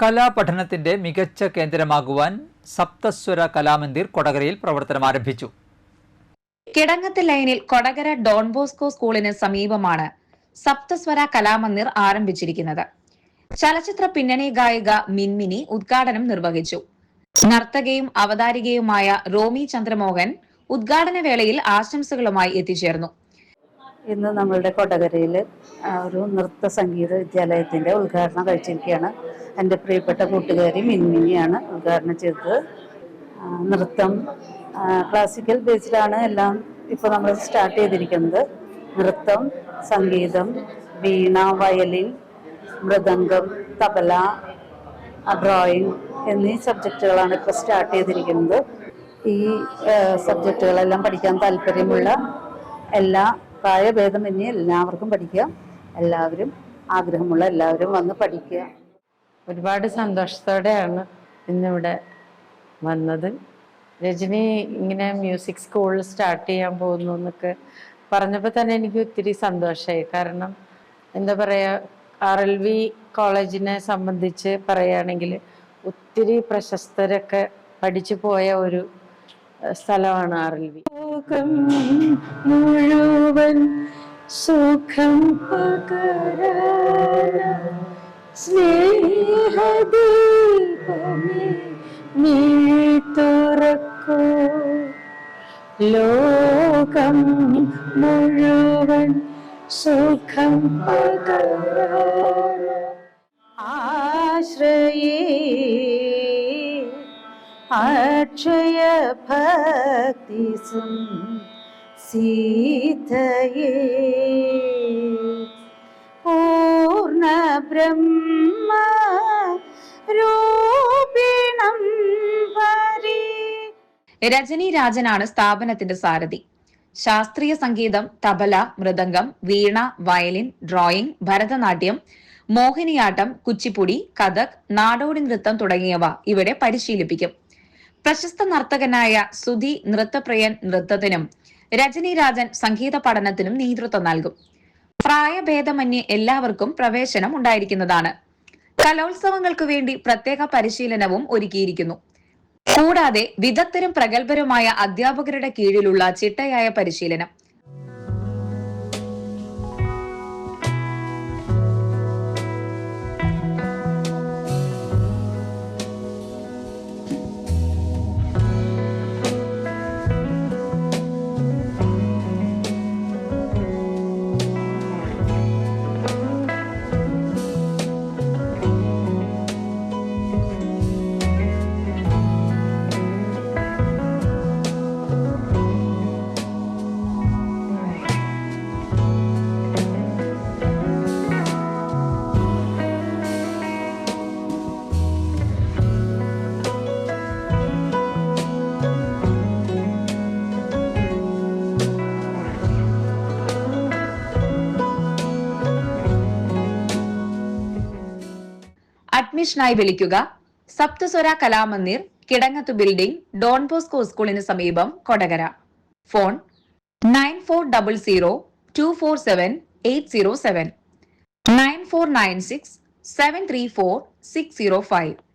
കലാപഠനത്തിന്റെ മികച്ച കേന്ദ്രമാകുവാൻ സപ്തസ്വര കലാമന്ദിർ കൊടകരയിൽ പ്രവർത്തനം ആരംഭിച്ചു. കിടങ്ങത്ത് ലൈനിൽ കൊടകര ഡോൺ ബോസ്കോ സ്കൂളിന് സമീപമാണ് സപ്തസ്വര കലാമന്ദിർ ആരംഭിച്ചിരിക്കുന്നത്. ചലച്ചിത്ര പിന്നണി ഗായിക മിൻമിനി ഉദ്ഘാടനം നിർവഹിച്ചു. നർത്തകയും അവതാരികയുമായ റോമി ചന്ദ്രമോഹൻ ഉദ്ഘാടന വേളയിൽ ആശംസകളുമായി എത്തിച്ചേർന്നു. ഇന്ന് നമ്മളുടെ കൊടകരയിൽ ഒരു നൃത്ത സംഗീത വിദ്യാലയത്തിന്റെ ഉദ്ഘാടനം കഴിച്ചിരിക്കുകയാണ്. എൻ്റെ പ്രിയപ്പെട്ട കൂട്ടുകാരി മിൻമിനിയാണ് ഉദ്ഘാടനം ചെയ്തത്. നൃത്തം ക്ലാസിക്കൽ ബേസ്ഡാണ് എല്ലാം ഇപ്പോൾ നമ്മൾ സ്റ്റാർട്ട് ചെയ്തിരിക്കുന്നത്. നൃത്തം, സംഗീതം, വീണ, വയലിൻ, മൃദംഗം, തബല, ഡ്രോയിങ് എന്നീ സബ്ജക്റ്റുകളാണ് ഇപ്പോൾ സ്റ്റാർട്ട് ചെയ്തിരിക്കുന്നത്. ഈ സബ്ജക്റ്റുകളെല്ലാം പഠിക്കാൻ താല്പര്യമുള്ള എല്ലാ പ്രായഭേദമന്യേ എല്ലാവർക്കും പഠിക്കാം. എല്ലാവരും ആഗ്രഹമുള്ള എല്ലാവരും വന്ന് പഠിക്കുക. ഒരുപാട് സന്തോഷത്തോടെയാണ് ഇന്നിവിടെ വന്നത്. രജനി ഇങ്ങനെ മ്യൂസിക് സ്കൂൾ സ്റ്റാർട്ട് ചെയ്യാൻ പോകുന്നു എന്നൊക്കെ പറഞ്ഞപ്പോൾ തന്നെ എനിക്ക് ഒത്തിരി സന്തോഷമായി. കാരണം എന്താ പറയുക, RLV കോളേജിനെ സംബന്ധിച്ച് പറയുകയാണെങ്കിൽ ഒത്തിരി പ്രശസ്തരൊക്കെ പഠിച്ചു പോയ ഒരു സ്ഥലമാണ് RLV. ലോകം മുഴുവൻ സുഖം പകരാൻ സ്നേഹദീപമേ നീ തുറക്കൂ. ലോകം മുഴുവൻ സുഖം പകരാൻ ആശ്രയേ അക്ഷയ ഭക്തി സീതയേ പൂർണ്ണ ബ്രഹ്മ രൂപിണം വരി. രജനി രാജനാണ് സ്ഥാപനത്തിന്റെ സാരഥി. ശാസ്ത്രീയ സംഗീതം, തബല, മൃദംഗം, വീണ, വയലിൻ, ഡ്രോയിങ്, ഭരതനാട്യം, മോഹിനിയാട്ടം, കുച്ചിപ്പുടി, കഥക്, നാടോടി നൃത്തം തുടങ്ങിയവ ഇവിടെ പരിശീലിപ്പിക്കും. പ്രശസ്ത നർത്തകനായ സുധി നൃത്തപ്രിയൻ നൃത്തത്തിനും രജനി രാജൻ സംഗീത പഠനത്തിനും നേതൃത്വം നൽകും. പ്രായഭേദമന്യേ എല്ലാവർക്കും പ്രവേശനം ഉണ്ടായിരിക്കുന്നതാണ്. കലോത്സവങ്ങൾക്ക് വേണ്ടി പ്രത്യേക പരിശീലനവും ഒരുക്കിയിരിക്കുന്നു. കൂടാതെ വിദഗ്ധരും പ്രഗത്ഭരുമായ അധ്യാപകരുടെ കീഴിലുള്ള ചിട്ടയായ പരിശീലനം. അഡ്മിഷനായി വിളിക്കുക Saptaswara Kalamandir, Kidangath building, Don Bosco സ്കൂളിന് സമീപം, കൊടകര. ഫോൺ 9400247807 9496734605.